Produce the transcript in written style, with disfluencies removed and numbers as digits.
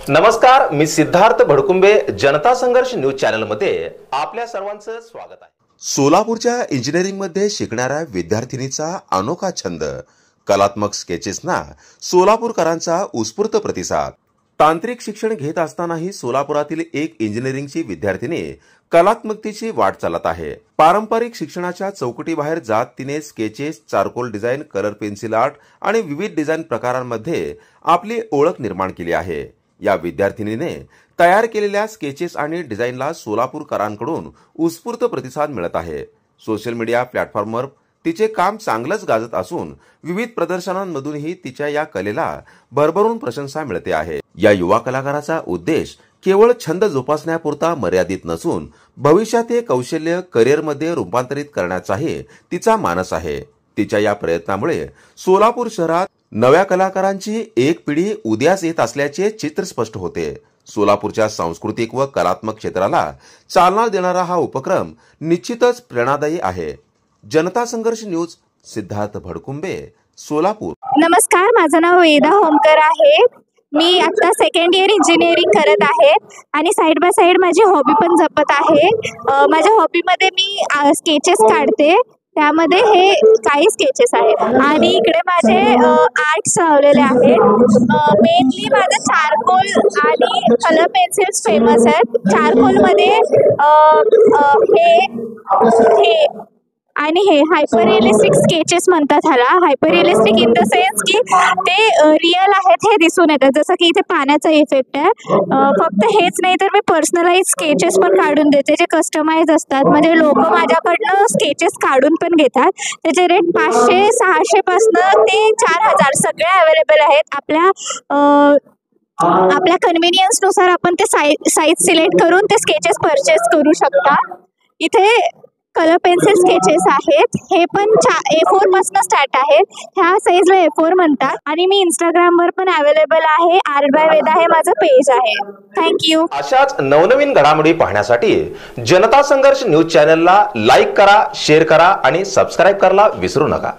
नमस्कार, मी सिद्धार्थ भडकुंबे जनता संघर्ष news channel मध्ये आपल्या सर्वांचं स्वागत आहे। सोलापूरच्या इंजिनिअरिंग मध्ये शिकणाऱ्या विद्यार्थिनीचा अनोखा छंद, कलात्मक स्केचेसना सोलापूरकरांचा उत्स्फूर्त प्रतिसाद। तांत्रिक शिक्षण घेत असतानाही सोलापुरातील एक इंजिनिअरिंगची विद्यार्थिनी कलात्मकतेची वाट चालत आहे। पारंपरिक शिक्षणाच्या चौकटीबाहेर जात तिने sketches, charcoal design, colour pencil art आणि विविध डिझाइन प्रकारांमध्ये आपली ओळख निर्माण केली आहे। या विद्यार्थिनीने तयार केलेल्या स्केचेस आणि डिझाइनला सोलापूरकरांकडून उत्स्फूर्त प्रतिसाद मिळत आहे। सोशल मीडिया प्लॅटफॉर्मवर तिचे काम चांगलंच गाजत असून विविध प्रदर्शनांमधूनही तिच्या या कलेला भरभरून प्रशंसा मिळते आहे। या युवा कलाकाराचा उद्देश केवळ छंद जोपासण्यापुरता मर्यादित नसून भविष्यात हे कौशल्य करिअरमध्ये रूपांतरित करण्याचाही तिचा मानस आहे। तिच्या या प्रयत्नामुळे सोलापूर शहरात नव्या कलाकारांची एक पिढी उदयास येत असल्याचे चित्र स्पष्ट होते। सोलापूरच्या सांस्कृतिक व कलात्मक क्षेत्राला चालना देणारा हा उपक्रम निश्चितच प्रेरणादायी आहे। जनता संघर्ष न्यूज, सिद्धार्थ भडकुंबे, सोलापूर। नमस्कार, माझं नाव वेदा होमकर आहे। मी आता सेकंड इयर इंजिनिअरिंग करत आहे आणि साइड बाय साइड माझी हॉबी पण जपत आहे। माझ्या हॉबीमध्ये मी स्केचेस काढते, त्यामध्ये हे काही स्केचेस आहेत आणि इकडे माझे आर्ट्स लावलेले आहेत। मेनली माझं चारकोल आणि कलर पेन्सिल्स फेमस आहेत। चारकोलमध्ये हे आणि हे हायपर रिअलिस्टिक स्केचेस म्हणतात ह्याला। Hyper realistic in the sense की ते रिअल आहेत हे दिसून येतात, जसं की इथे पाण्याचा इफेक्ट आहे। फक्त हेच नाही तर मी पर्सनलाइज स्केचेस पण काढून देते जे कस्टमाइज असतात। म्हणजे लोक माझ्याकडनं स्केचेस काढून पण घेतात। त्याचे रेट 500-600 पासून ते 4000 सगळे अवेलेबल आहेत। आपल्या कन्व्हिनियन्सनुसार आपण ते साईज सिलेक्ट करून ते स्केचेस परचेस करू शकता। इथे कलर पेन्सिल स्केचेस आहेत, हे पण A4 पासून स्टार्ट आहेत। ह्या साईजला A4 म्हणतात आणि मी इंस्टाग्रामवर पण अवेलेबल आहे। आर्ट बाय वेदा हे माझं पेज आहे। थँक्यू। अशाच नवनवीन घडामोडी पाहण्यासाठी जनता संघर्ष न्यूज चॅनलला लाईक करा, शेअर करा आणि सबस्क्राईब करायला विसरू नका।